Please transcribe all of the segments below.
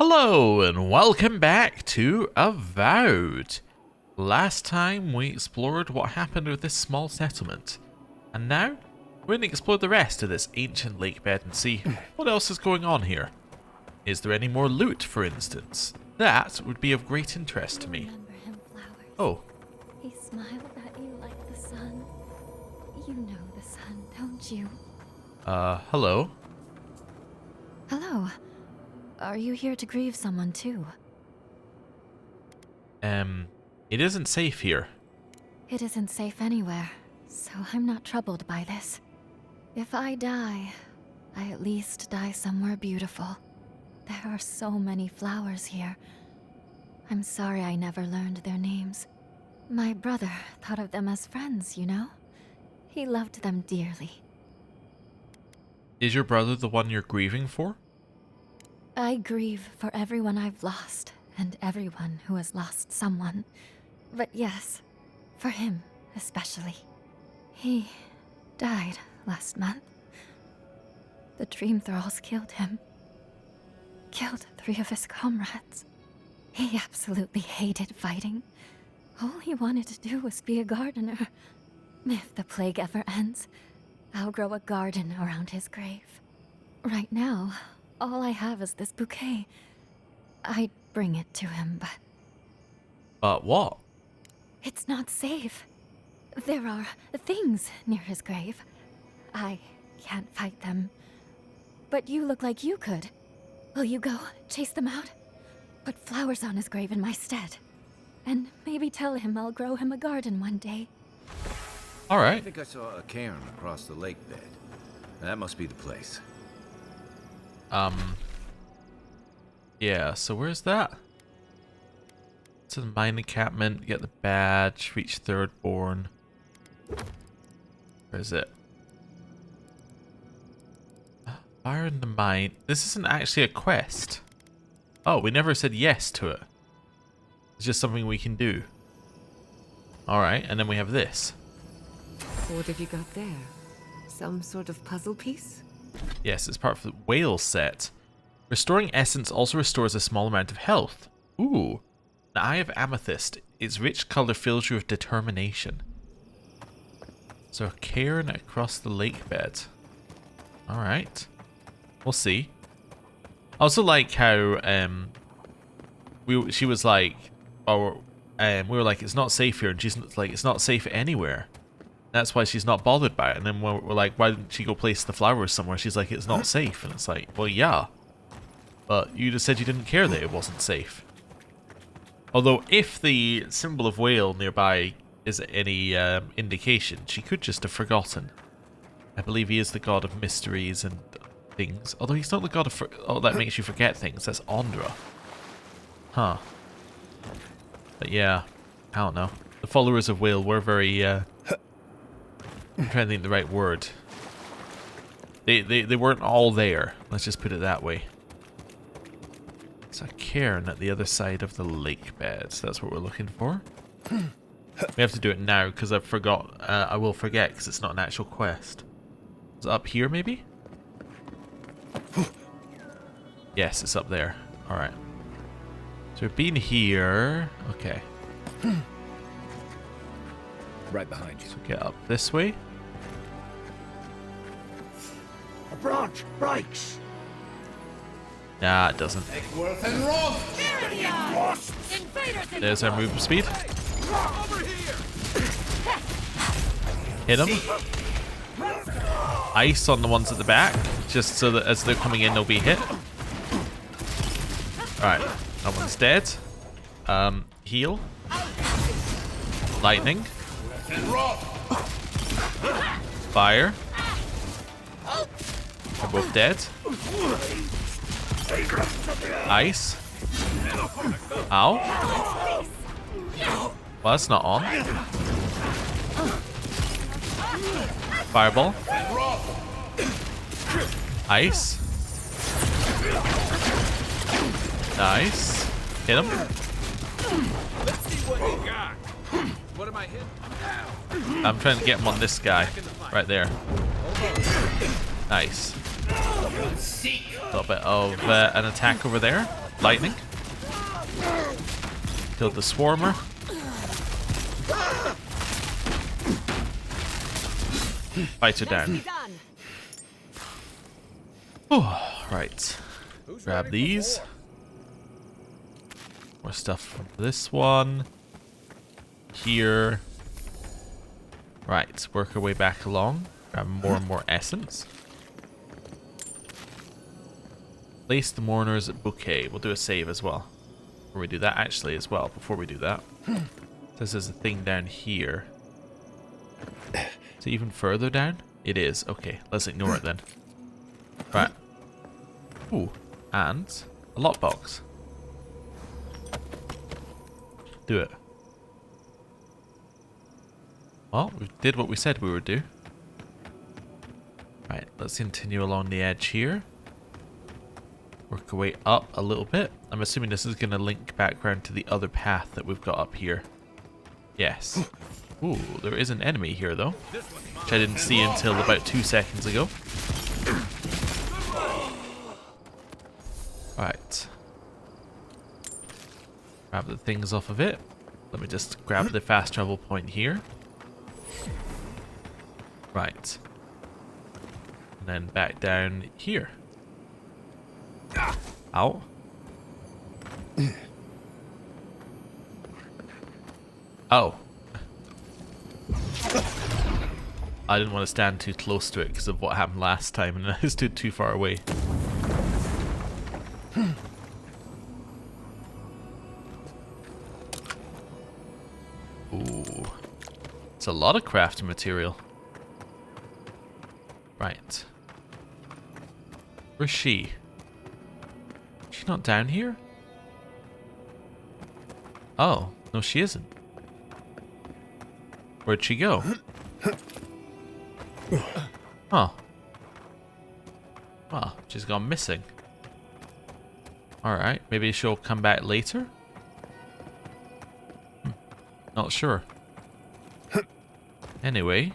Hello and welcome back to Avowed. Last time we explored what happened with this small settlement, and now we're going to explore the rest of this ancient lake bed and see what else is going on here. Is there any more loot, for instance? That would be of great interest to me. Oh. He smiled at you like the sun. You know the sun, don't you? Hello? Hello. Are you here to grieve someone too? It isn't safe here. It isn't safe anywhere, so I'm not troubled by this. If I die, I at least die somewhere beautiful. There are so many flowers here. I'm sorry I never learned their names. My brother thought of them as friends, you know? He loved them dearly. Is your brother the one you're grieving for? I grieve for everyone I've lost, and everyone who has lost someone. But yes, for him especially. He died last month. The Dream Thralls killed him. Killed 3 of his comrades. He absolutely hated fighting. All he wanted to do was be a gardener. If the plague ever ends, I'll grow a garden around his grave. Right now, all I have is this bouquet. I'd bring it to him, but... But what? It's not safe. There are things near his grave. I can't fight them. But you look like you could. Will you go chase them out? Put flowers on his grave in my stead. And maybe tell him I'll grow him a garden one day. All right. I think I saw a cairn across the lake bed. That must be the place. Yeah, so where's that? To the mine encampment, get the badge, reach Thirdborn. Where is it? Fire in the mine. This isn't actually a quest. Oh, we never said yes to it. It's just something we can do. Alright, and then we have this. What have you got there? Some sort of puzzle piece? Yes, it's part of the whale set. Restoring essence also restores a small amount of health. Ooh. The Eye of Amethyst. Its rich color fills you with determination. So a cairn across the lake bed. Alright. We'll see. I also like how she was like, or we were like, it's not safe here, and she's like, it's not safe anywhere. That's why she's not bothered by it. And then we're like, why didn't she go place the flowers somewhere? She's like, it's not safe. And it's like, well, yeah. But you just said you didn't care that it wasn't safe. Although, if the symbol of whale nearby is any indication, she could just have forgotten. I believe he is the god of mysteries and things. Although he's not the god of... Oh, that makes you forget things. That's Ondra. Huh. But yeah, I don't know. The followers of whale were very... I'm trying to think of the right word. They weren't all there. Let's just put it that way. It's a cairn at the other side of the lake bed. So that's what we're looking for. We have to do it now because I forgot. I will forget because it's not an actual quest. Is it up here maybe? Yes, it's up there. All right. So we've been here. Okay. Right behind you. So get up this way. A branch breaks. Nah, it doesn't. There's our movement speed. Hit them. Ice on the ones at the back, just so that as they're coming in, they'll be hit. Alright, that one's dead. Heal. Lightning. Fire. They're both dead. Ice. Ow. Well, that's not on. Fireball. Ice. Nice. Hit him. Let's see what you got. What am I hitting? I'm trying to get him on this guy. Right there. Nice. A little bit of an attack over there. lightning. Killed the swarmer. Fighter down. Oh, right. Grab these. More stuff from this one. Here. Right, work our way back along. Grab more and more essence. Place the mourner's bouquet. We'll do a save as well. Before we do that, actually, as well. Before we do that. This is a thing down here. Is it even further down? It is. Okay, let's ignore it then. Right. Ooh, and a lockbox. Do it. Well, we did what we said we would do. Right, let's continue along the edge here. Work our way up a little bit. I'm assuming this is going to link back around to the other path that we've got up here. Yes. Ooh, there is an enemy here though, which I didn't see until about 2 seconds ago. Right. Grab the things off of it. Let me just grab the fast travel point here. Right. And then back down here. Ow. Oh. I didn't want to stand too close to it because of what happened last time, and I stood too far away. Ooh. It's a lot of crafting material. Right. Where's she? Is she not down here? Oh, no she isn't. Where'd she go? Huh. Well, she's gone missing. Alright, maybe she'll come back later? Not sure. Anyway.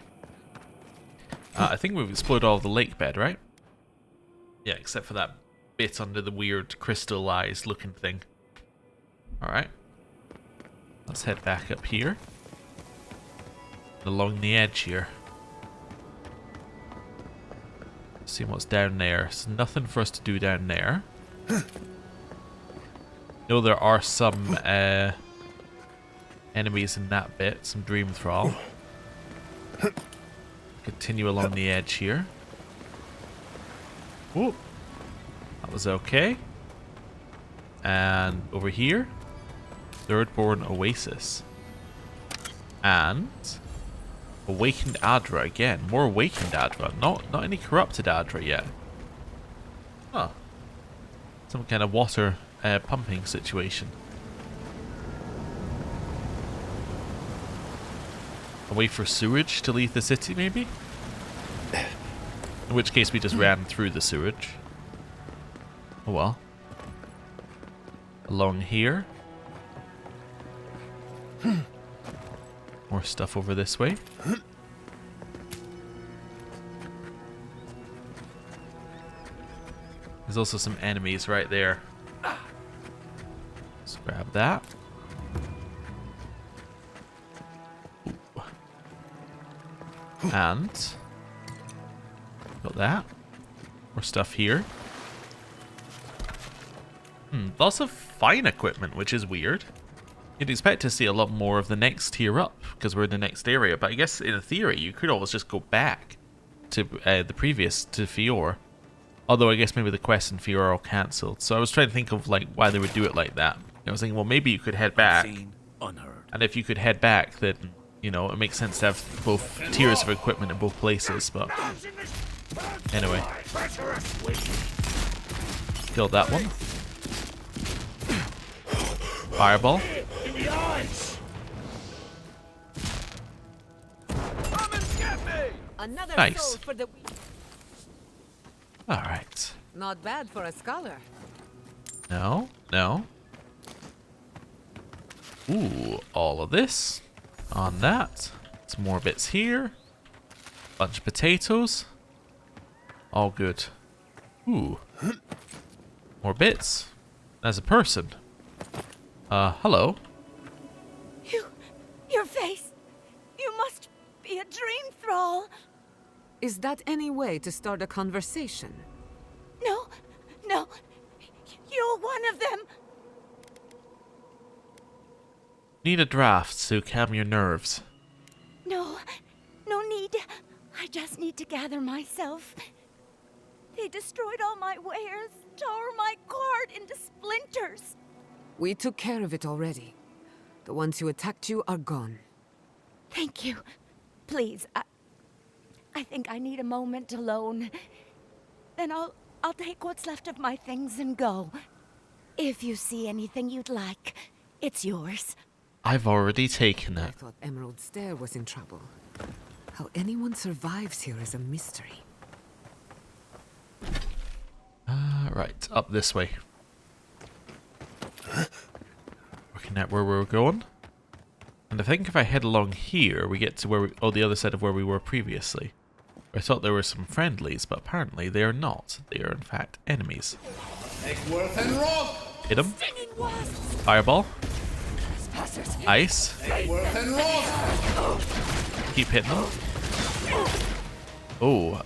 I think we've explored all of the lake bed, right? Yeah, except for that bit under the weird crystallized looking thing. Alright. Let's head back up here. Along the edge here. See what's down there. There's nothing for us to do down there. No, there are some enemies in that bit. Some dream thrall. Continue along the edge here. Whoop. That was okay. And over here, Thirdborn Oasis. And Awakened Adra again. More Awakened Adra. Not any Corrupted Adra yet. Huh. Some kind of water pumping situation. A way for sewage to leave the city, maybe? In which case we just ran through the sewage. Oh well. Along here. More stuff over this way. There's also some enemies right there. Let's grab that. Ooh. And got that. More stuff here. Lots of fine equipment, which is weird. You'd expect to see a lot more of the next tier up, because we're in the next area, but I guess in theory you could always just go back to the previous, to Fior. Although I guess maybe the quests in Fior are all cancelled, so I was trying to think of like why they would do it like that. I was thinking, well, maybe you could head back, and if you could head back, then, you know, it makes sense to have both tiers of equipment in both places, but anyway. Killed that one. Fireball. Nice. Alright. Not bad for a scholar. No, no. Ooh, all of this. On that. Some more bits here. Bunch of potatoes. All good. Ooh. More bits. as a person. Hello. Your face. You must be a dream thrall. Is that any way to start a conversation? No. You're one of them. Need a draft to calm your nerves. No need. I just need to gather myself. They destroyed all my wares, tore my guard into splinters. We took care of it already. The ones who attacked you are gone. Thank you. Please, I think I need a moment alone. Then I'll take what's left of my things and go. If you see anything you'd like, it's yours. I've already taken I it. thought Emerald Stair was in trouble. How anyone survives here is a mystery. Right, up this way. Looking at where we're going. And I think if I head along here, we get to where the other side of where we were previously. I thought there were some friendlies, but apparently they are not. They are in fact enemies. Hit them. Fireball. Ice. Keep hitting them. Oh,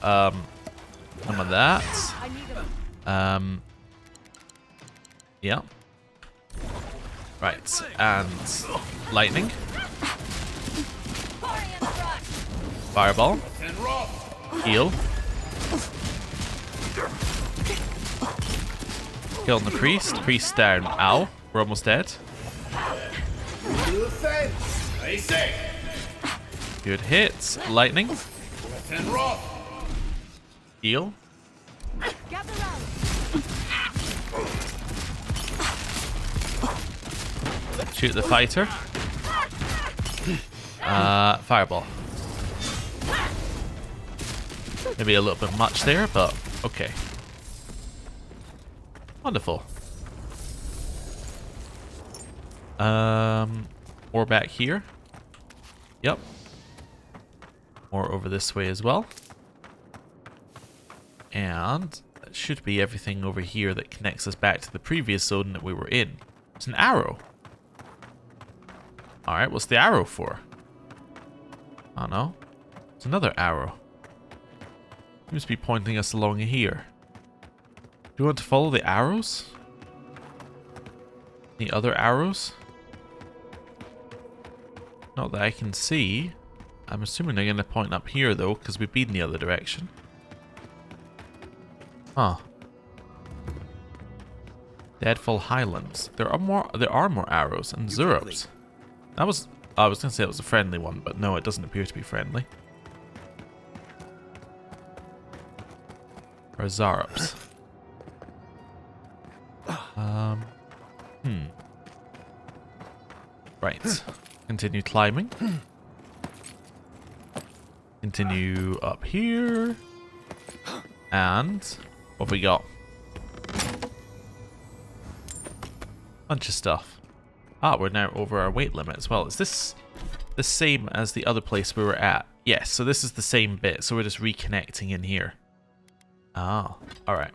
some of that. Yeah. Right, and lightning. Fireball. Heal. Killing the priest. Priest down. Ow. We're almost dead. Good hits. Lightning. Heal. Shoot the fighter. Fireball. Maybe a little bit much there, but okay. Wonderful. More back here. Yep. More over this way as well. And that should be everything over here that connects us back to the previous zone that we were in. It's an arrow. Alright, what's the arrow for? I don't know. It's another arrow. Seems to be pointing us along here. Do you want to follow the arrows? Any other arrows? Not that I can see. I'm assuming they're going to point up here though, because we've been the other direction. Huh. Deadfall Highlands. There are more arrows and Zurups. I was going to say it was a friendly one, but no, it doesn't appear to be friendly. Or Zarups. Right. Continue climbing. Continue up here. And what have we got? Bunch of stuff. Ah, we're now over our weight limit as well. Is this the same as the other place we were at? Yes, so this is the same bit, so we're just reconnecting in here. Ah, alright.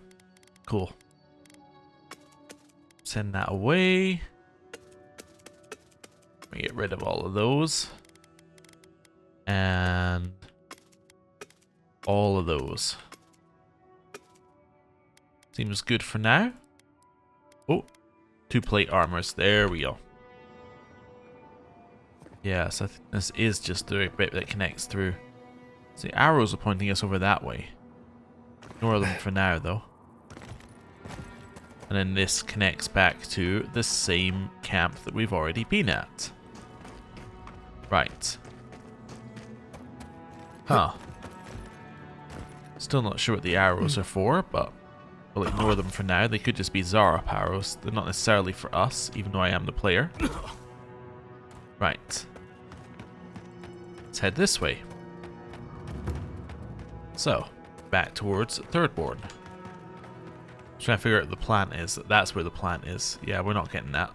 Cool. Send that away. Let me get rid of all of those. And all of those. Seems good for now. Oh, 2 plate armors. There we go. Yes, I think this is just the bit that connects through. So the arrows are pointing us over that way. Ignore them for now, though. And then this connects back to the same camp that we've already been at. Right. Huh. Still not sure what the arrows are for, but we'll ignore them for now. They could just be Zarup arrows. They're not necessarily for us, even though I am the player. Right. Let's head this way. So, back towards Thirdborn. Trying to figure out what the plant is. That's where the plant is. Yeah, we're not getting that.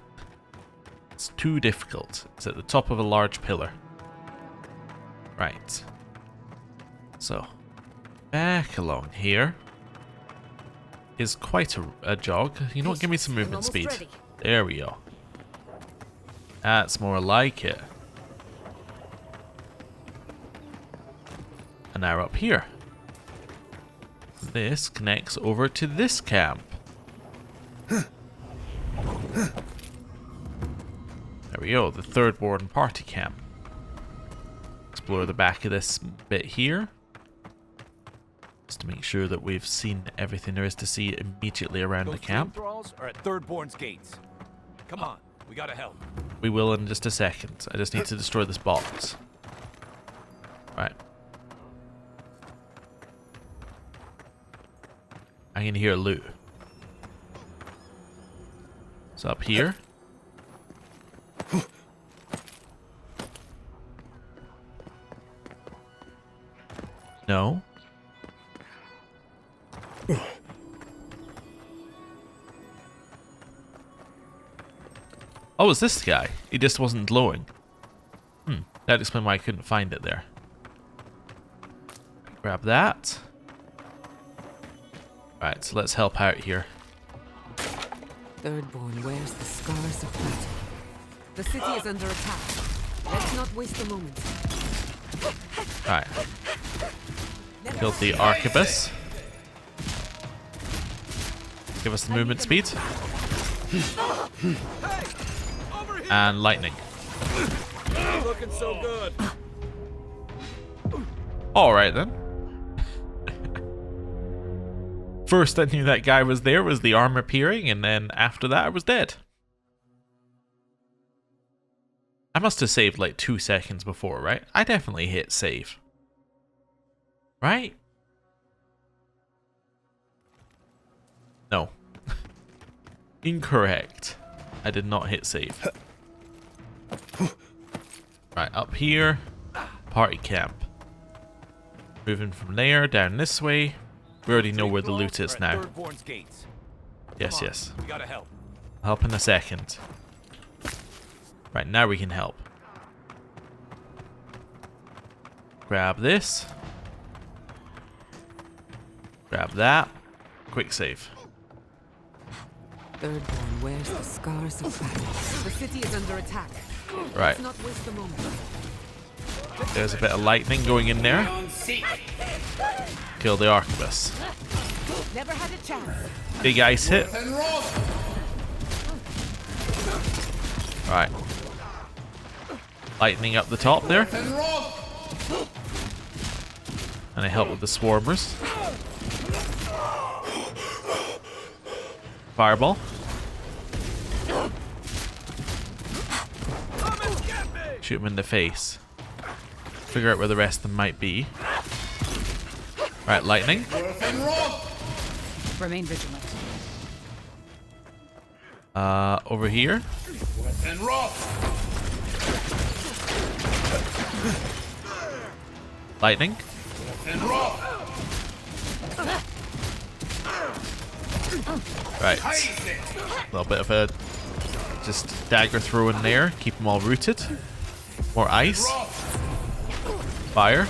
It's too difficult. It's at the top of a large pillar. Right. So, back along here. is quite a jog. You know what? Give me some movement speed. There we go. That's more like it. And now we're up here. This connects over to this camp. There we go, the Thirdborn party camp. Explore the back of this bit here. Just to make sure that we've seen everything there is to see immediately around the camp. Thralls are at Thirdborn's gates. Come on, we gotta help. We will in just a second. I just need to destroy this box. Right. I can hear loot. It's up here. No. Oh, it's this guy. He just wasn't glowing. That'd explain why I couldn't find it there. Grab that. Right, so let's help out here. Thirdborn wears the scars of battle. The city is under attack. Let's not waste a moment. Right. Killed the arquebus. Give us the movement speed. And lightning. Looking so good. Alright then. First I knew that guy was there was the arm appearing, and then after that I was dead. I must have saved like 2 seconds before, right? I definitely hit save. Right? No. Incorrect. I did not hit save. Right, up here. Party camp. Moving from there, down this way. We already know where the loot is now. Yes, yes. We gotta help. Help in a second. Right, now we can help. Grab this. Grab that. Quick save. Thirdborn wears the scars of battle. The city is under attack. Right. Let's not waste a moment. There's a bit of lightning going in there. Kill the arquebus. Never had a chance. Big ice hit. Right. Lightning up the top there. And I help with the swarmers. Fireball. Shoot him in the face. Figure out where the rest of them might be. Right, lightning. Remain vigilant. Over here. Lightning. Right. A little bit of a just dagger throw in there. Keep them all rooted. More ice. Fire.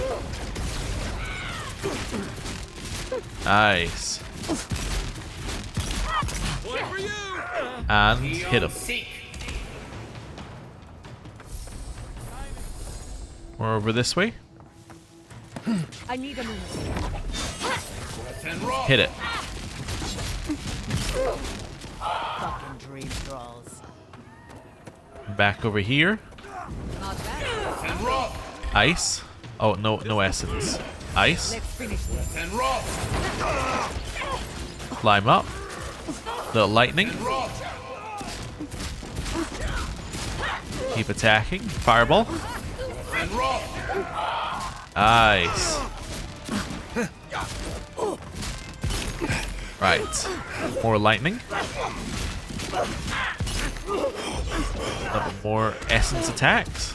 Nice. And hit him. More over this way. I need a minute. Hit it. Fucking dream thralls. Back over here. Not bad. Ice. Oh, no essence. Ice. Let's finish this. Climb up. Little lightning. Keep attacking. Fireball. Nice. Right. More lightning. Couple more essence attacks.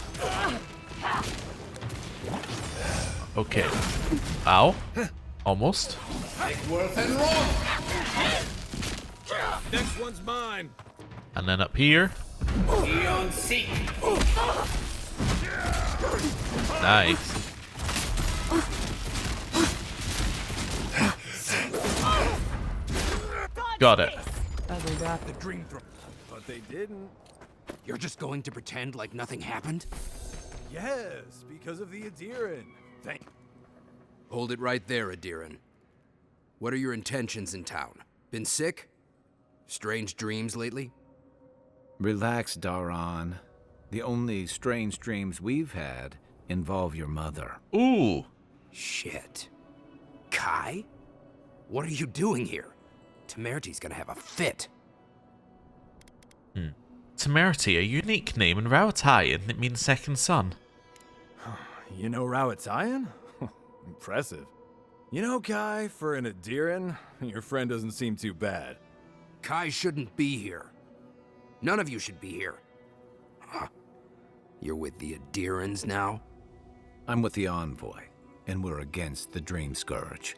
Okay. Ow. Almost. Next one's mine. And then up here. Nice. Got it. They got The dream throw. But they didn't. You're just going to pretend like nothing happened? Yes, because of the Adiran. Thank. Hold it right there, Adiran. What are your intentions in town? Been sick? Strange dreams lately? Relax, Daron. The only strange dreams we've had involve your mother. Ooh. Shit. Kai? What are you doing here? Temerty's gonna have a fit. Temerity, a unique name in Rauatayan. It means second son. You know Rauatayan? Impressive. You know, Kai, for an Adiran, your friend doesn't seem too bad. Kai shouldn't be here. None of you should be here. Huh. You're with the Adirans now? I'm with the Envoy, and we're against the Dream Scourge.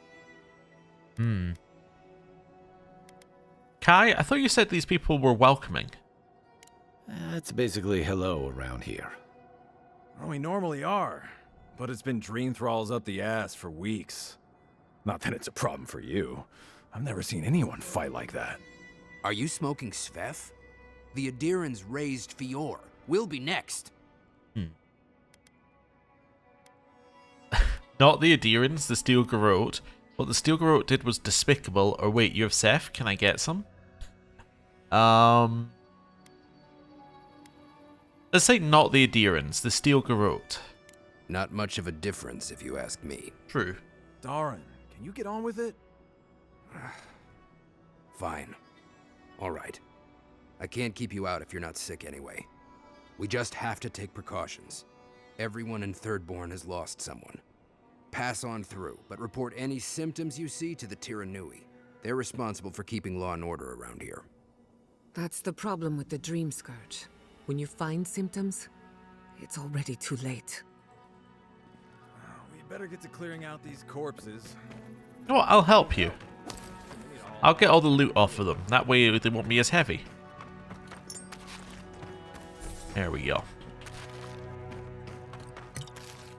Kai, I thought you said these people were welcoming. It's basically hello around here. Well, we normally are, but it's been dream thralls up the ass for weeks. Not that it's a problem for you. I've never seen anyone fight like that. Are you smoking Sveth? The Adirans raised Fior. We'll be next. Not the Adirans, the Steel Garrote. What the Steel Garrote did was despicable. Or wait, you have Seth? Can I get some? Let's say not the Adirans, the Steel Garrote. Not much of a difference, if you ask me. True. Daron, can you get on with it? Fine. All right. I can't keep you out if you're not sick anyway. We just have to take precautions. Everyone in Thirdborn has lost someone. Pass on through, but report any symptoms you see to the Tiranui. They're responsible for keeping law and order around here. That's the problem with the Dream Scourge. When you find symptoms, it's already too late. We better get to clearing out these corpses. You know what? I'll help you. I'll get all the loot off of them. That way they won't be as heavy. There we go.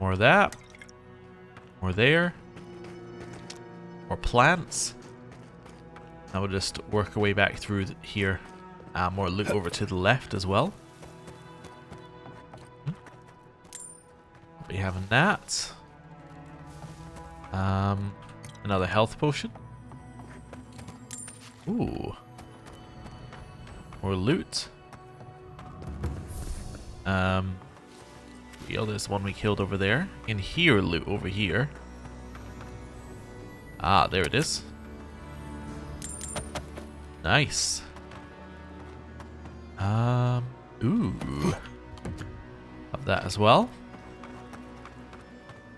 More of that. More there. More plants. Now we'll just work our way back through here. More loot over to the left as well. I'll be having that. Another health potion. Ooh. More loot. There's the one we killed over there. In here, loot over here. Ah, there it is. Nice. Ooh. Have that as well.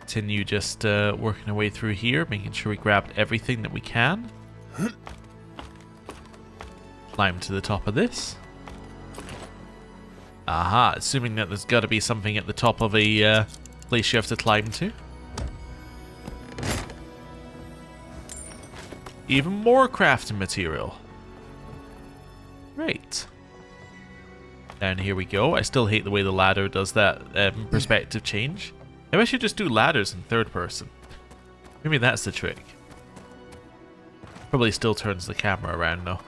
Continue just working our way through here, making sure we grabbed everything that we can. Climb to the top of this. Aha, assuming that there's got to be something at the top of a place you have to climb to. Even more crafting material. Great. And here we go. I still hate the way the ladder does that perspective change. Maybe I should just do ladders in third person. Maybe that's the trick. Probably still turns the camera around though.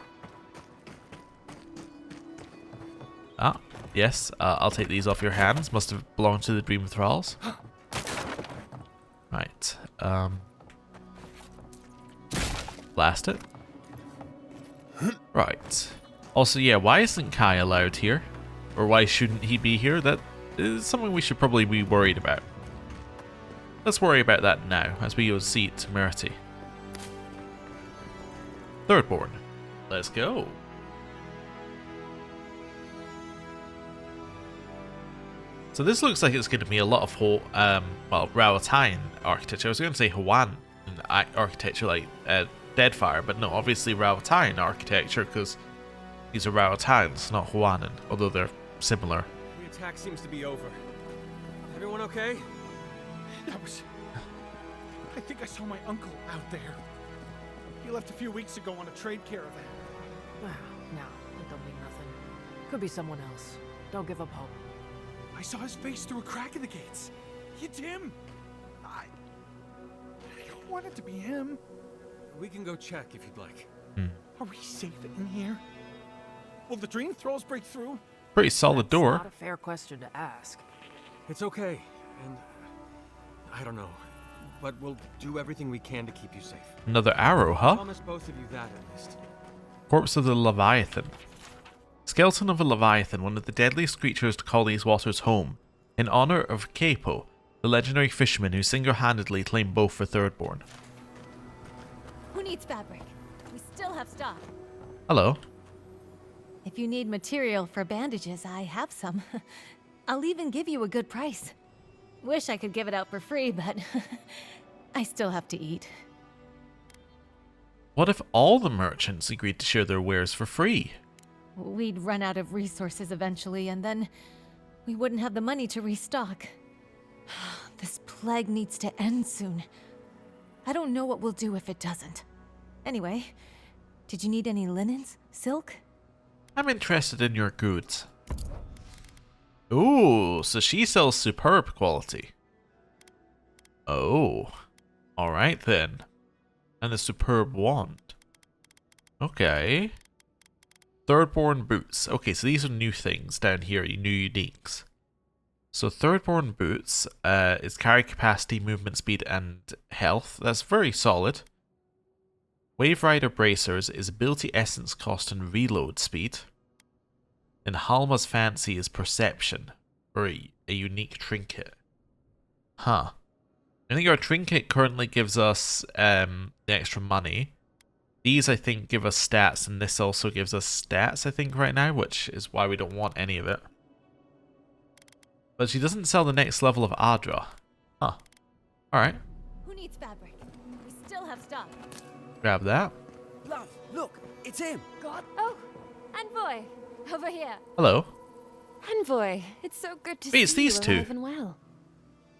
Ah, yes. I'll take these off your hands. Must have belonged to the Dream Thralls. Right. Blast it. Right. Also, yeah, why isn't Kai allowed here? Or why shouldn't he be here? That is something we should probably be worried about. Let's worry about that now, as we go see Temerity. Thirdborn. Let's go. So this looks like it's going to be a lot of Rauatayan architecture. I was going to say Hawaiian architecture like Deadfire, but no, obviously Rauatayan architecture because these are Rauatayans, not Hawaiian, although they're similar. The attack seems to be over. Everyone okay? I think I saw my uncle out there. He left a few weeks ago on a trade caravan. No, it don't mean nothing. Could be someone else. Don't give up hope. I saw his face through a crack in the gates. It's him. I don't want it to be him. We can go check if you'd like. Are we safe in here? Will the dream thralls break through? Pretty solid door. Not a fair question to ask. It's okay, and I don't know, but we'll do everything we can to keep you safe. Another arrow, huh? Promise both of you that at least. Corpse of the Leviathan. Skeleton of a Leviathan, one of the deadliest creatures to call these waters home, in honor of Capo, the legendary fisherman who single-handedly claimed both for Thirdborn. Who needs fabric? We still have stock. Hello. If you need material for bandages, I have some. I'll even give you a good price. Wish I could give it out for free, but I still have to eat. What if all the merchants agreed to share their wares for free? We'd run out of resources eventually, and then we wouldn't have the money to restock. This plague needs to end soon. I don't know what we'll do if it doesn't. Anyway, did you need any linens? Silk? I'm interested in your goods. Ooh, so she sells superb quality. Oh, alright then. And the superb wand. Okay. Thirdborn boots. Okay, so these are new things down here, new uniques. So Thirdborn boots is carry capacity, movement speed, and health. That's very solid. Wave Rider bracers is ability, essence cost, and reload speed. And Halma's fancy is perception, or a unique trinket. Huh. I think our trinket currently gives us the extra money. These, I think, give us stats, and this also gives us stats, I think, right now, which is why we don't want any of it. But she doesn't sell the next level of Adra. Huh. Alright. Who needs fabric? We still have stock. Grab that. Love, look, it's him. God. Oh, Envoy, over here. Hello. Envoy, it's so good to Wait, it's see these you two. alive and well.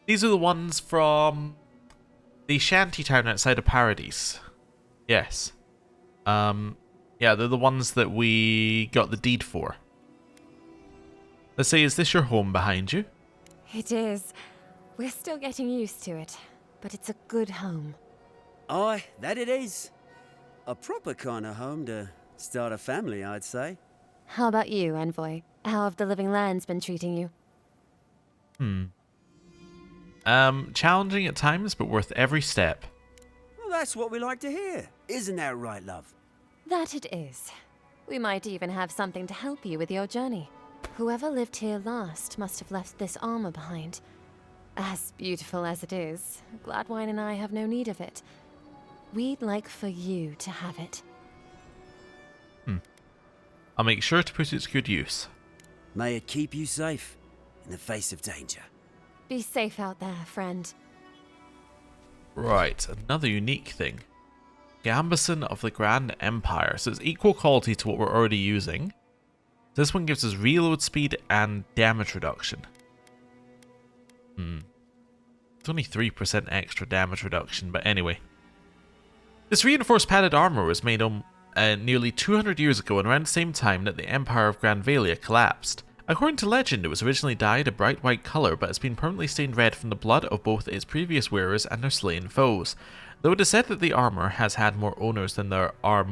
These are the ones from the shanty town outside of Paradise. Yes. Yeah, they're the ones that we got the deed for. Let's say, is this your home behind you? It is. We're still getting used to it, but it's a good home. Aye, that it is. A proper kind of home to start a family, I'd say. How about you, Envoy? How have the living lands been treating you? Challenging at times, but worth every step. Well, that's what we like to hear. Isn't that right, love? That it is. We might even have something to help you with your journey. Whoever lived here last must have left this armor behind. As beautiful as it is, Gladwine and I have no need of it. We'd like for you to have it. I'll make sure to put it to good use. May it keep you safe in the face of danger. Be safe out there, friend. Right, another unique thing. Gambeson of the Grand Empire. So it's equal quality to what we're already using. This one gives us reload speed and damage reduction. It's only 3% extra damage reduction, but anyway. This reinforced padded armor was made nearly 200 years ago, and around the same time that the Empire of Granvalia collapsed. According to legend, it was originally dyed a bright white colour, but has been permanently stained red from the blood of both its previous wearers and their slain foes. Though it is said that the armour has had more owners than there are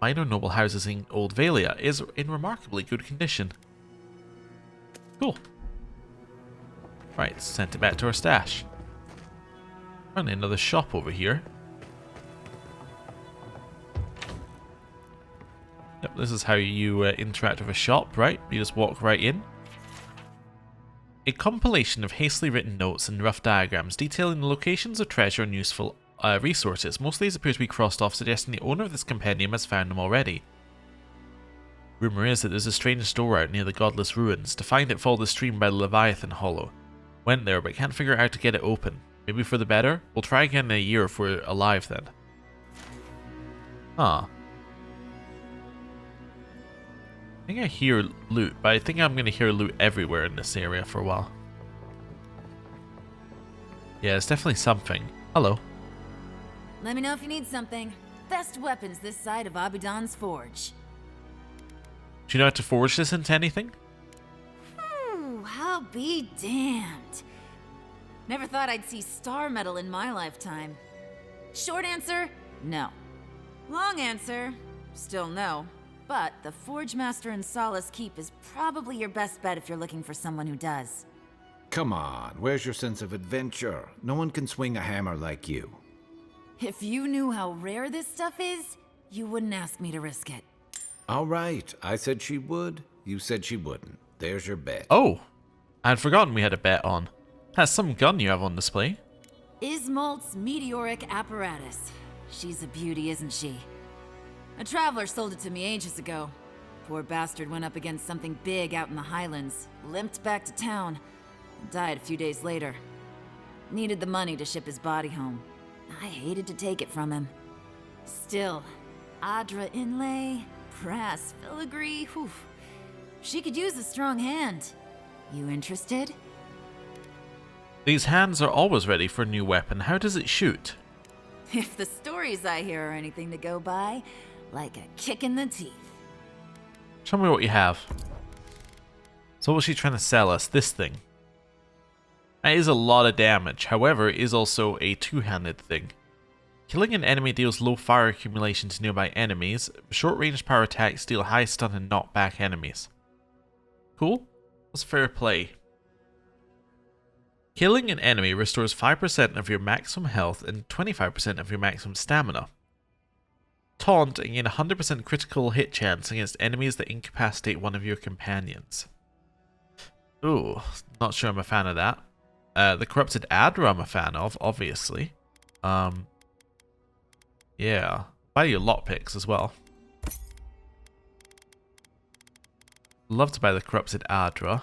minor noble houses in Old Valia, it is in remarkably good condition. Cool. Right, sent it back to our stash. Finally, another shop over here. Yep, this is how you interact with a shop, right? You just walk right in. A compilation of hastily written notes and rough diagrams detailing the locations of treasure and useful resources. Most of these appear to be crossed off, suggesting the owner of this compendium has found them already. Rumour is that there's a strange door out near the Godless Ruins. To find it, follow the stream by the Leviathan Hollow. Went there, but can't figure out how to get it open. Maybe for the better? We'll try again in a year if we're alive then. Huh. I think I hear loot, but I think I'm going to hear loot everywhere in this area for a while. Yeah, it's definitely something. Hello. Let me know if you need something. Best weapons this side of Abidan's forge. Do you know how to forge this into anything? I'll be damned. Never thought I'd see star metal in my lifetime. Short answer, no. Long answer, Still no. But the Forge Master in Solace Keep is probably your best bet if you're looking for someone who does. Come on, where's your sense of adventure? No one can swing a hammer like you. If you knew how rare this stuff is, you wouldn't ask me to risk it. All right, I said she would, you said she wouldn't. There's your bet. Oh, I'd forgotten we had a bet on. That's some gun you have on display. Ismalt's meteoric apparatus. She's a beauty, isn't she? A traveler sold it to me ages ago. Poor bastard went up against something big out in the Highlands, limped back to town, and died a few days later. Needed the money to ship his body home. I hated to take it from him. Still, Adra inlay, brass filigree, whew. She could use a strong hand. You interested? These hands are always ready for a new weapon. How does it shoot? If the stories I hear are anything to go by, like a kick in the teeth. Show me what you have. So what's she trying to sell us? This thing. That is a lot of damage. However, it is also a two-handed thing. Killing an enemy deals low fire accumulation to nearby enemies. Short-range power attacks deal high stun and knock back enemies. Cool. That's fair play. Killing an enemy restores 5% of your maximum health and 25% of your maximum stamina. Taunt and gain 100% critical hit chance against enemies that incapacitate one of your companions. Ooh, not sure I'm a fan of that. The Corrupted Adra I'm a fan of, obviously. Yeah. Buy you lockpicks as well. Love to buy the Corrupted Adra.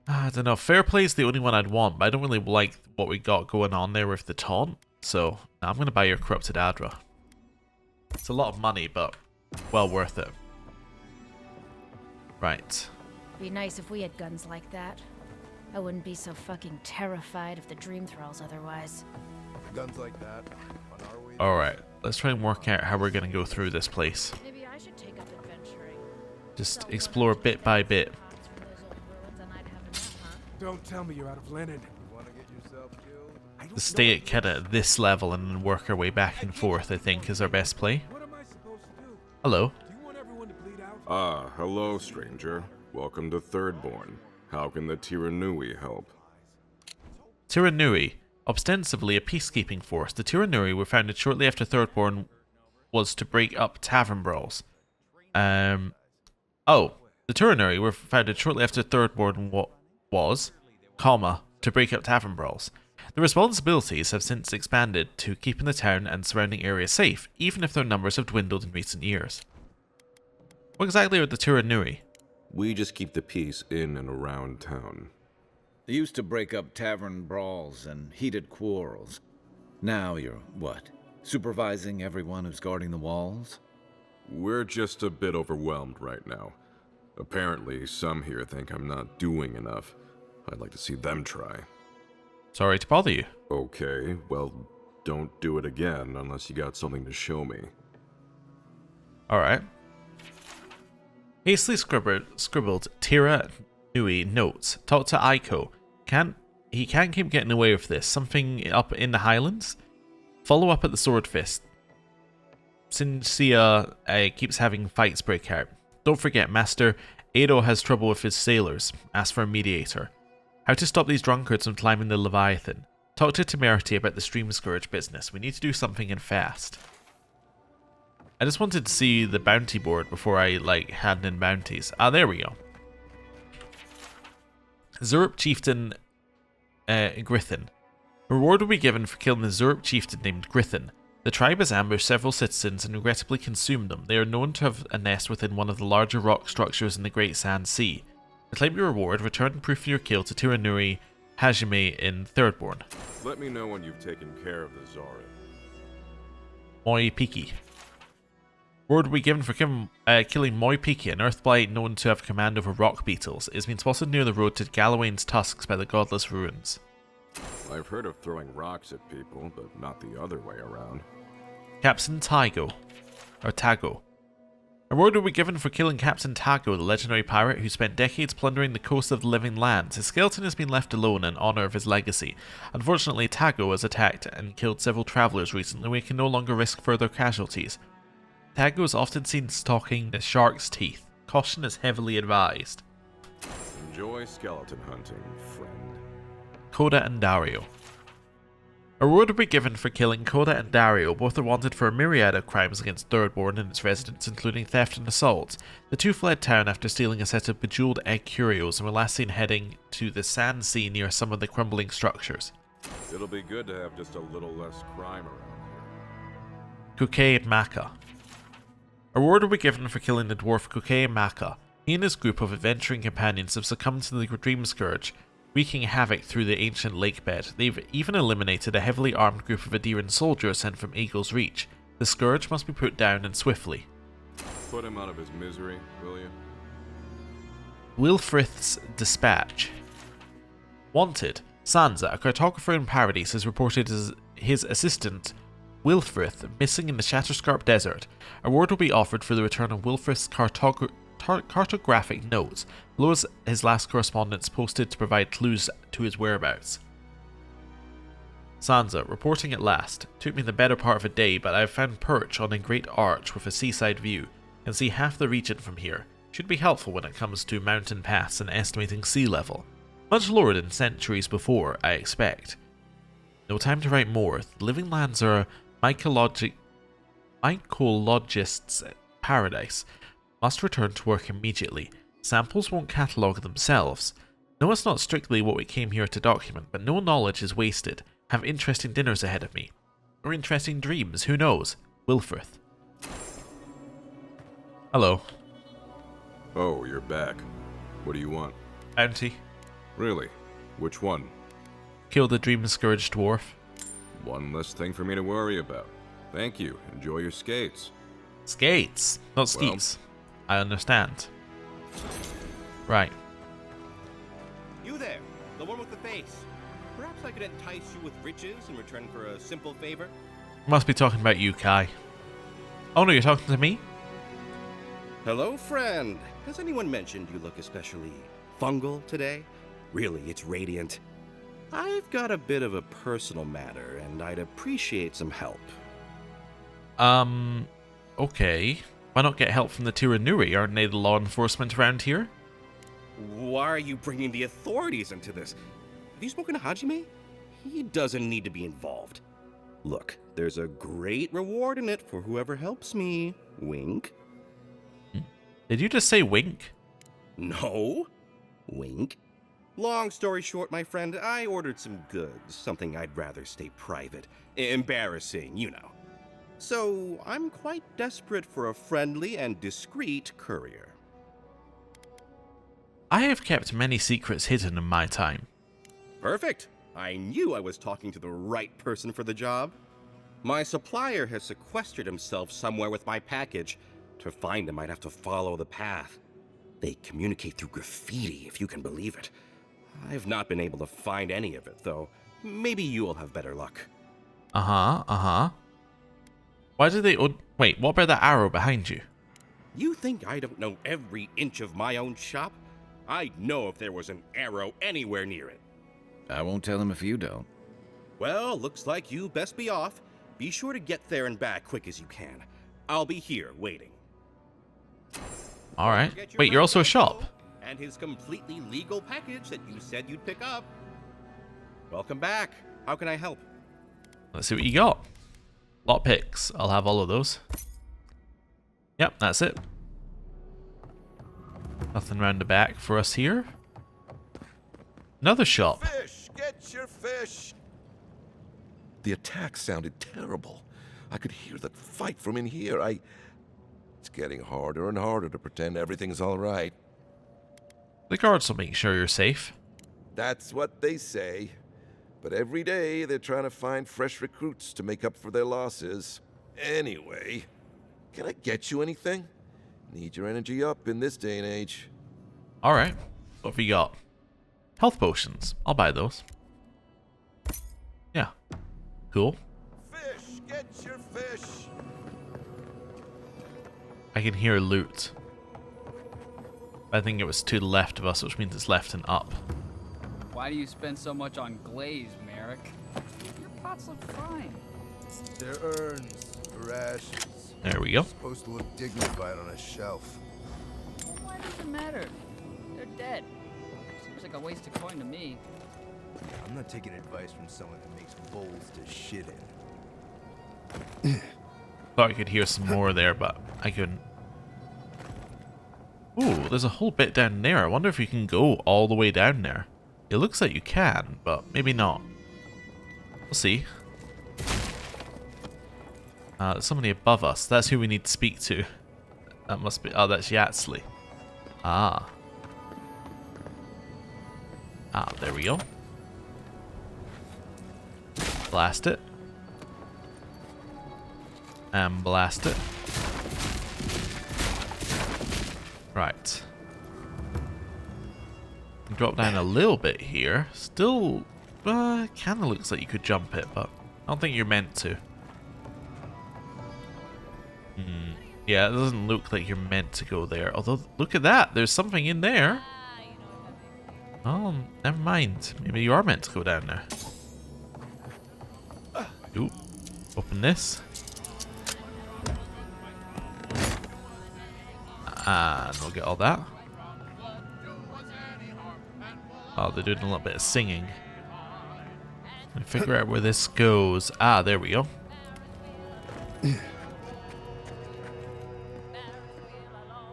I don't know. Fair Play is the only one I'd want, but I don't really like what we got going on there with the taunt. So, I'm going to buy your Corrupted Adra. It's a lot of money, but well worth it. Right. Be nice if we had guns like that. I wouldn't be so fucking terrified of the Dream Thralls otherwise. Guns like that. Alright, let's try and work out how we're going to go through this place. Maybe I should take up adventuring. Just explore bit by bit. Don't tell me you're out of linen. To stay at kind of this level and then work our way back and forth, I think, is our best play. Hello. Hello, stranger. Welcome to Thirdborn. How can the Tiranui help? Tiranui. Ostensibly a peacekeeping force, the Tiranui were founded shortly after Thirdborn was to break up tavern brawls. The Tiranui were founded shortly after Thirdborn to break up tavern brawls. The responsibilities have since expanded to keeping the town and surrounding areas safe, even if their numbers have dwindled in recent years. What exactly are the Tiranui? We just keep the peace in and around town. They used to break up tavern brawls and heated quarrels. Now you're, what, supervising everyone who's guarding the walls? We're just a bit overwhelmed right now. Apparently, some here think I'm not doing enough. I'd like to see them try. Sorry to bother you. Okay, well, don't do it again unless you got something to show me. Alright. Hastily scribbled Tira Nui notes. Talk to Aiko. He can't keep getting away with this. Something up in the Highlands? Follow up at the Sword Fist. Sincia keeps having fights break out. Don't forget, Master Edo has trouble with his sailors. Ask for a mediator. How to stop these drunkards from climbing the Leviathan. Talk to Temerity about the Stream Scourge business. We need to do something and fast. I just wanted to see the bounty board before I, hand in bounties. Ah, there we go. Zurp Chieftain Grithin. A reward will be given for killing the Zurp Chieftain named Grithin. The tribe has ambushed several citizens and regrettably consumed them. They are known to have a nest within one of the larger rock structures in the Great Sand Sea. To claim your reward, return proof of your kill to Tiranui Hajime in Thirdborn. Let me know when you've taken care of the Zara. Moi Piki. Reward will be given for killing Moi Piki, an earthblight known to have command over rock beetles. It has been spotted near the road to Galawain's tusks by the Godless Ruins. I've heard of throwing rocks at people, but not the other way around. Captain Tago. A reward will be given for killing Captain Tago, the legendary pirate who spent decades plundering the coast of the living lands. His skeleton has been left alone in honor of his legacy. Unfortunately, Tago has attacked and killed several travelers recently. We can no longer risk further casualties. Tago is often seen stalking the shark's teeth. Caution is heavily advised. Enjoy skeleton hunting, friend. Coda and Dario. A reward will be given for killing Coda and Dario. Both are wanted for a myriad of crimes against Thirdborn and its residents, including theft and assault. The two fled town after stealing a set of bejeweled egg curios and were last seen heading to the sand sea near some of the crumbling structures. It'll be good to have just a little less crime around Kuke and Maka. A reward will be given for killing the dwarf Kuke and Maka. He and his group of adventuring companions have succumbed to the Dream Scourge, wreaking havoc through the ancient lake bed. They've even eliminated a heavily armed group of Adiran soldiers sent from Eagle's Reach. The Scourge must be put down and swiftly. Put him out of his misery, will you? Wilfrith's Dispatch. Wanted. Sansa, a cartographer in Paradise, has reported as his assistant, Wilfrith, missing in the Shatterscarp Desert. A reward will be offered for the return of Wilfrith's cartographic notes, below his last correspondence posted to provide clues to his whereabouts. Sansa, reporting at last. Took me the better part of a day, but I have found perch on a great arch with a seaside view. Can see half the region from here. Should be helpful when it comes to mountain paths and estimating sea level. Much lower than centuries before, I expect. No time to write more. The living lands are a mycologist's paradise. Must return to work immediately. Samples won't catalogue themselves. No, it's not strictly what we came here to document, but no knowledge is wasted. Have interesting dinners ahead of me. Or interesting dreams, who knows? Wilfrith. Hello. Oh, you're back. What do you want? Bounty. Really? Which one? Kill the Dream Scourge dwarf. One less thing for me to worry about. Thank you. Enjoy your skates. Skates, not skis. I understand. Right. You there, the one with the face. Perhaps I could entice you with riches in return for a simple favor? Must be talking about you, Kai. Oh no, you're talking to me? Hello, friend. Has anyone mentioned you look especially fungal today? Really, it's radiant. I've got a bit of a personal matter, and I'd appreciate some help. Okay. Why not get help from the Tiranuri? Aren't they the law enforcement around here? Why are you bringing the authorities into this? Have you spoken to Hajime? He doesn't need to be involved. Look, there's a great reward in it for whoever helps me. Wink. Did you just say wink? No. Wink. Long story short, my friend, I ordered some goods, something I'd rather stay private. Embarrassing, you know. So, I'm quite desperate for a friendly and discreet courier. I have kept many secrets hidden in my time. Perfect. I knew I was talking to the right person for the job. My supplier has sequestered himself somewhere with my package. To find him, I'd have to follow the path. They communicate through graffiti, if you can believe it. I've not been able to find any of it, though. Maybe you'll have better luck. Why do they... Wait, what about that arrow behind you? You think I don't know every inch of my own shop? I'd know if there was an arrow anywhere near it. I won't tell him if you don't. Well, looks like you best be off. Be sure to get there and back quick as you can. I'll be here waiting. Alright. Wait, you're also a shop? And his completely legal package that you said you'd pick up. Welcome back. How can I help? Let's see what you got. Lockpicks. I'll have all of those. Yep, that's it. Nothing round the back for us here. Another shop. Fish! Get your fish! The attack sounded terrible. I could hear that fight from in here. It's getting harder and harder to pretend everything's all right. The guards will make sure you're safe. That's what they say. But every day they're trying to find fresh recruits to make up for their losses. Anyway, can I get you anything? Need your energy up in this day and age. Alright. What have you got? Health potions. I'll buy those. Yeah. Cool. Fish! Get your fish! I can hear loot. I think it was to the left of us, which means it's left and up. Why do you spend so much on glaze, Merrick? Your pots look fine. They're urns, rations. There we go. Supposed to look dignified on a shelf. Why does it matter? They're dead. Seems like a waste of coin to me. I'm not taking advice from someone that makes bowls to shit in. Thought I could hear some more there, but I couldn't. Ooh, there's a whole bit down there. I wonder if you can go all the way down there. It looks like you can, but maybe not. We'll see. There's somebody above us. That's who we need to speak to. That must be... Oh, that's Yatsley. Ah. Ah, there we go. Blast it. And blast it. Right. Drop down a little bit here. Still, kind of looks like you could jump it, but I don't think you're meant to. Yeah, it doesn't look like you're meant to go there. Although, look at that. There's something in there. Oh, never mind. Maybe you are meant to go down there. Ooh. Open this. And we'll get all that. Oh, they're doing a little bit of singing. Let me figure out where this goes. Ah, there we go.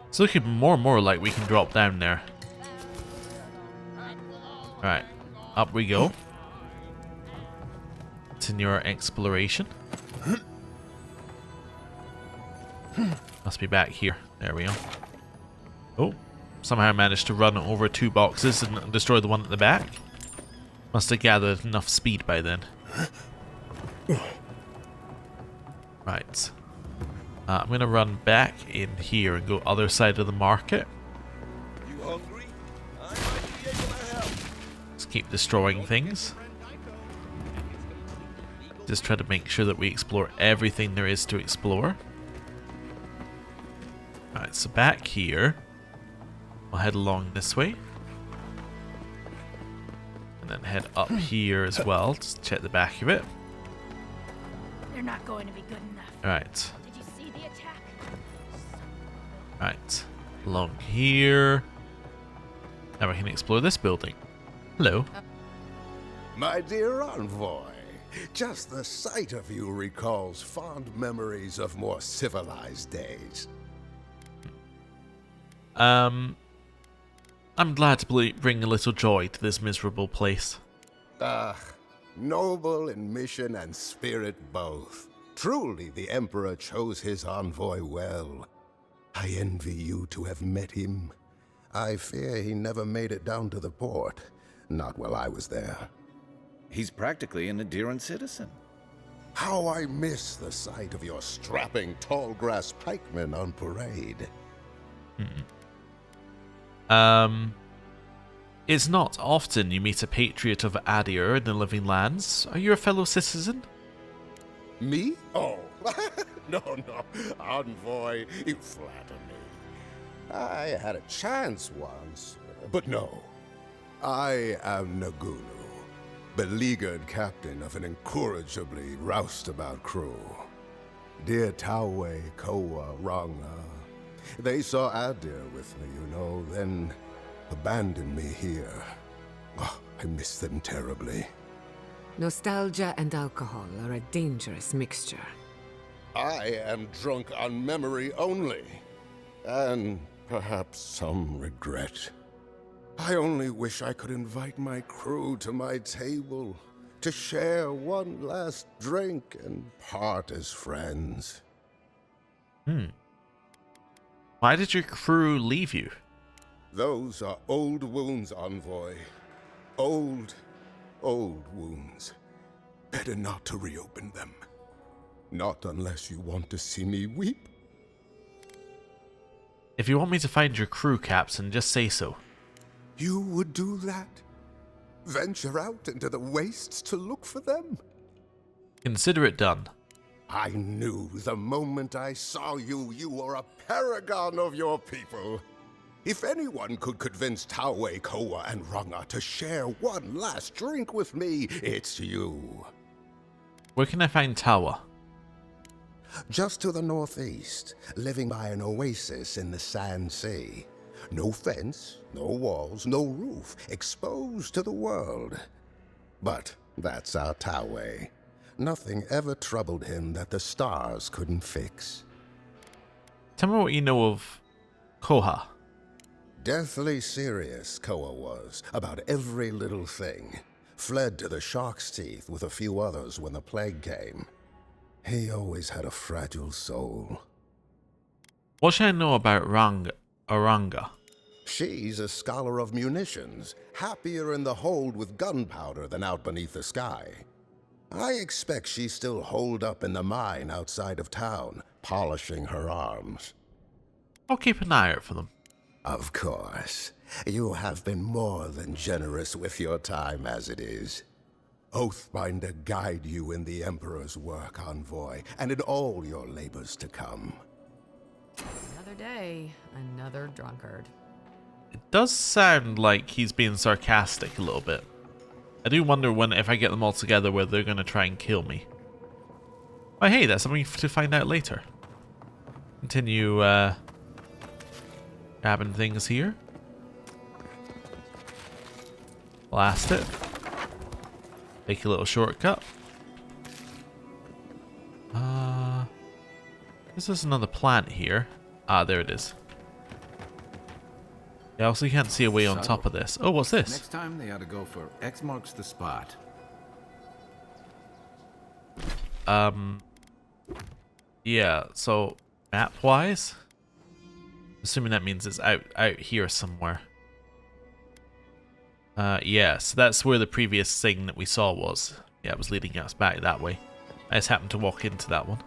It's looking more and more like we can drop down there. Right, up we go. Continue our exploration. Must be back here. There we go. Oh, somehow I managed to run over 2 boxes and destroy the one at the back. Must have gathered enough speed by then. Right. I'm going to run back in here and go other side of the market. You hungry? I might be able to help. Let's keep destroying things. Just try to make sure that we explore everything there is to explore. Alright, so back here. We'll head along this way. And then head up here as well. Just check the back of it. They're not going to be good enough. Alright. Did you see the attack? Right, along here. Now we can explore this building. Hello. My dear envoy, just the sight of you recalls fond memories of more civilized days. I'm glad to bring a little joy to this miserable place. Ah, noble in mission and spirit both. Truly the Emperor chose his envoy well. I envy you to have met him. I fear he never made it down to the port. Not while I was there. He's practically an Adherent citizen. How I miss the sight of your strapping tall grass pikemen on parade. It's not often you meet a patriot of Adir in the Living Lands. Are you a fellow citizen? Me? Oh, no, envoy, you flatter me. I had a chance once, but no. I am Nagunu, beleaguered captain of an incorrigibly roustabout crew. Dear Tawe, Koa, Ranga, they saw Adir with me, you know, then abandoned me here. Oh, I miss them terribly. Nostalgia and alcohol are a dangerous mixture. I am drunk on memory only, and perhaps some regret. I only wish I could invite my crew to my table, to share one last drink and part as friends. Why did your crew leave you? Those are old wounds, envoy. Old wounds. Better not to reopen them. Not unless you want to see me weep. If you want me to find your crew, Captain, just say so. You would do that? Venture out into the wastes to look for them? Consider it done. I knew the moment I saw you, you were a paragon of your people. If anyone could convince Tawe, Koa, and Ranga to share one last drink with me, it's you. Where can I find Tawa? just to the northeast, living by an oasis in the Sand Sea. No fence, no walls, no roof, exposed to the world. But that's our Tawe. Nothing ever troubled him that the stars couldn't fix. Tell me what you know of Koha. Deathly serious, Koa was, about every little thing. Fled to the shark's teeth with a few others when the plague came. He always had a fragile soul. What should I know about Oranga? She's a scholar of munitions, happier in the hold with gunpowder than out beneath the sky. I expect she's still holed up in the mine outside of town, polishing her arms. I'll keep an eye out for them. Of course. You have been more than generous with your time as it is. Oathbinder guide you in the Emperor's work, Envoy, and in all your labors to come. Another day, another drunkard. It does sound like he's being sarcastic a little bit. I do wonder if I get them all together whether they're going to try and kill me. Oh hey, that's something to find out later. Continue grabbing things here. Blast it. Take a little shortcut. This is another plant here. Ah, there it is. Yeah, also you can't see a way on top of this. Oh, what's this? Next time they ought to go for X marks the spot. Yeah, so map-wise, assuming that means it's out here somewhere. Yeah, so that's where the previous thing that we saw was. Yeah, it was leading us back that way. I just happened to walk into that one.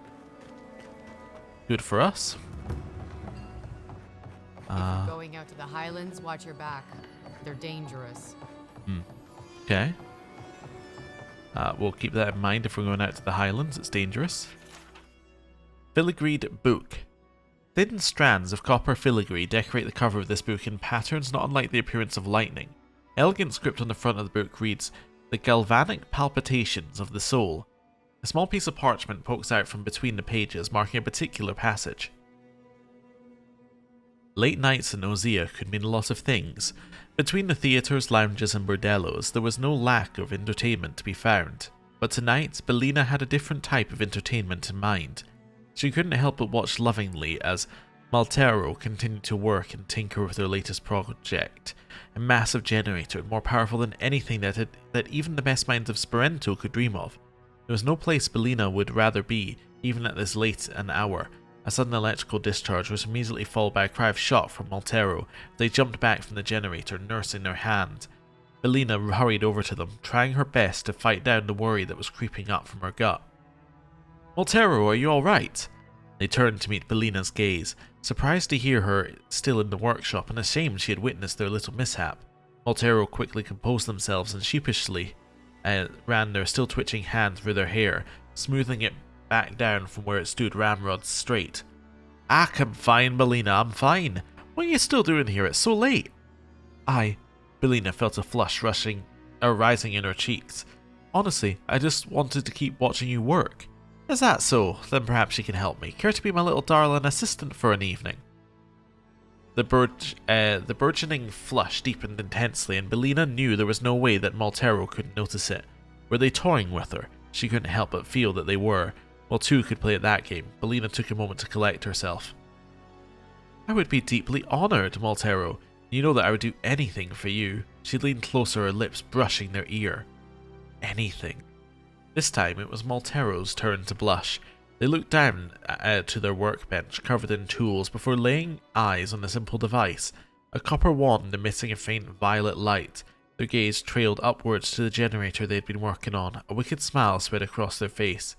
Good for us. Going out to the Highlands, watch your back. They're dangerous. Okay. We'll keep that in mind if we're going out to the Highlands. It's dangerous. Filigreed book. Thin strands of copper filigree decorate the cover of this book in patterns not unlike the appearance of lightning. Elegant script on the front of the book reads, "The galvanic palpitations of the soul." A small piece of parchment pokes out from between the pages, marking a particular passage. Late nights in Ozia could mean a lot of things. Between the theatres, lounges and bordellos, there was no lack of entertainment to be found. But tonight, Bellina had a different type of entertainment in mind. She couldn't help but watch lovingly as Maltero continued to work and tinker with their latest project, a massive generator more powerful than anything that even the best minds of Sparento could dream of. There was no place Bellina would rather be, even at this late an hour. A sudden electrical discharge was immediately followed by a cry of shock from Maltero. They jumped back from the generator, nursing their hand. Bellina hurried over to them, trying her best to fight down the worry that was creeping up from her gut. "Maltero, are you alright?" They turned to meet Bellina's gaze, surprised to hear her still in the workshop and ashamed she had witnessed their little mishap. Maltero quickly composed themselves and sheepishly ran their still twitching hand through their hair, smoothing it back down from where it stood ramrod straight. "I'm fine, Bellina, I'm fine. What are you still doing here? It's so late." Bellina felt a flush rising in her cheeks. "Honestly, I just wanted to keep watching you work." "Is that so? Then perhaps you can help me. Care to be my little darling assistant for an evening?" The burgeoning flush deepened intensely, and Bellina knew there was no way that Maltero couldn't notice it. Were they toying with her? She couldn't help but feel that they were. Well, two could play at that game. Bellina took a moment to collect herself. "I would be deeply honoured, Maltero. You know that I would do anything for you." She leaned closer, her lips brushing their ear. Anything. This time it was Maltero's turn to blush. They looked down to their workbench, covered in tools, before laying eyes on a simple device, a copper wand emitting a faint violet light. Their gaze trailed upwards to the generator they had been working on. A wicked smile spread across their face.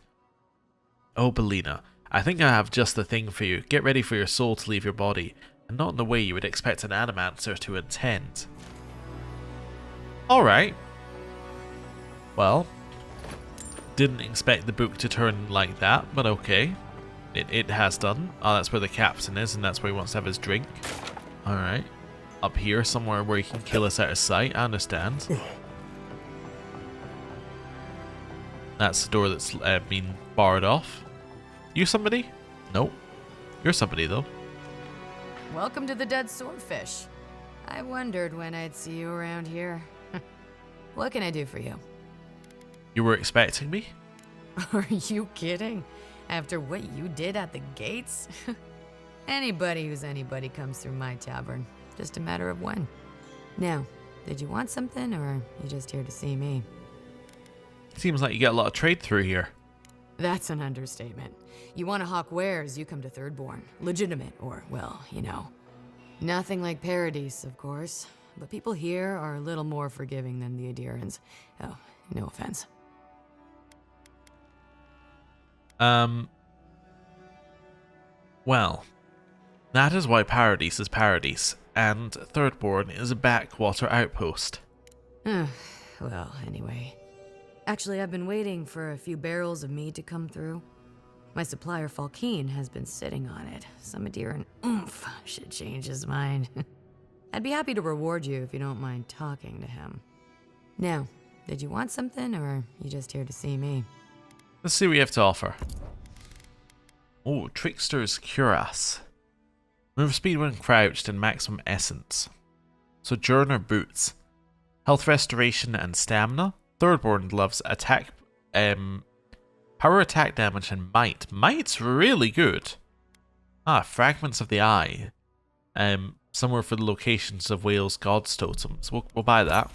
"Oh, Bellina, I think I have just the thing for you. Get ready for your soul to leave your body, and not in the way you would expect an animancer to intend." Alright. Well, didn't expect the book to turn like that, but okay. It has done. Oh, that's where the captain is, and that's where he wants to have his drink. Alright. Up here, somewhere where he can kill us out of sight, I understand. That's the door that's been barred off. You somebody? Nope. You're somebody, though. Welcome to the Dead Swordfish. I wondered when I'd see you around here. What can I do for you? You were expecting me? Are you kidding? After what you did at the gates? Anybody who's anybody comes through my tavern. Just a matter of when. Now, did you want something, or are you just here to see me? Seems like you get a lot of trade through here. That's an understatement. You want to hawk wares, you come to Thirdborn. Legitimate, or, well, you know. Nothing like Paradise, of course. But people here are a little more forgiving than the Adirans. Oh, no offense. Well, that is why Paradise is Paradise, and Thirdborn is a backwater outpost. Well, anyway. Actually, I've been waiting for a few barrels of mead to come through. My supplier, Falkeen, has been sitting on it. Some Adiran oomph should change his mind. I'd be happy to reward you if you don't mind talking to him. Now, did you want something, or are you just here to see me? Let's see what you have to offer. Oh, Trickster's Cuirass. Move speed when crouched and maximum essence. Sojourner Boots. Health restoration and stamina. Thirdborn loves attack, power attack damage and might. Might's really good. Fragments of the Eye. Somewhere for the locations of Wales' God's totems. We'll buy that.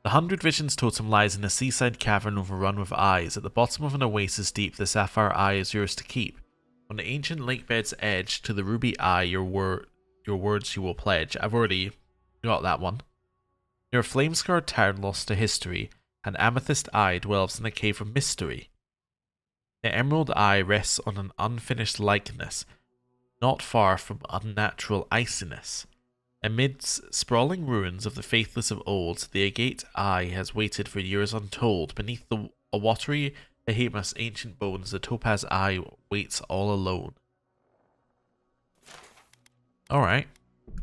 The 100 Visions totem lies in a seaside cavern overrun with eyes. At the bottom of an oasis deep, the sapphire eye is yours to keep. On the ancient lakebed's edge, to the ruby eye, your words you will pledge. I've already got that one. Near a flame-scarred town lost to history, an amethyst eye dwells in a cave of mystery. The emerald eye rests on an unfinished likeness, not far from unnatural iciness. Amidst sprawling ruins of the faithless of old, the agate eye has waited for years untold. Beneath a watery behemoth's ancient bones, the topaz eye waits all alone. Alright.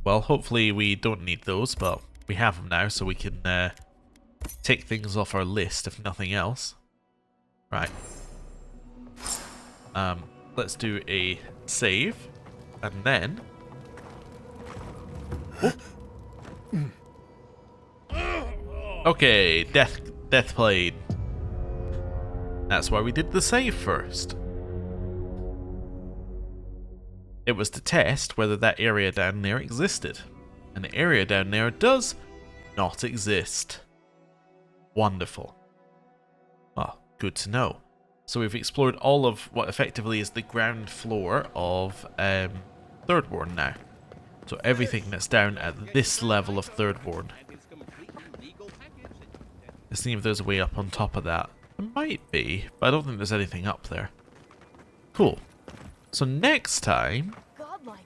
Well, hopefully we don't need those, but we have them now, so we can take things off our list, if nothing else. Right. Let's do a save, and then... Okay, death plane. That's why we did the save first. It was to test whether that area down there existed. And the area down there does not exist. Wonderful. Well, good to know. So we've explored all of what effectively is the ground floor of Thirdborn now. So everything that's down at this level of Thirdborn. Let's see if there's a way up on top of that. There might be, but I don't think there's anything up there. Cool. So next time, Godlike,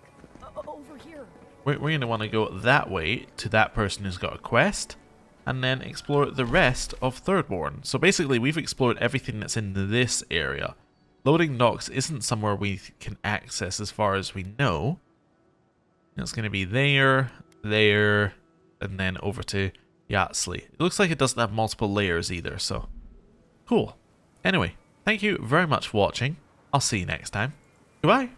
over here. we're going to want to go that way to that person who's got a quest, and then explore the rest of Thirdborn. So basically, we've explored everything that's in this area. Loading docks isn't somewhere we can access as far as we know. It's going to be there, and then over to Yatsley. It looks like it doesn't have multiple layers either, so cool. Anyway, thank you very much for watching. I'll see you next time. Goodbye.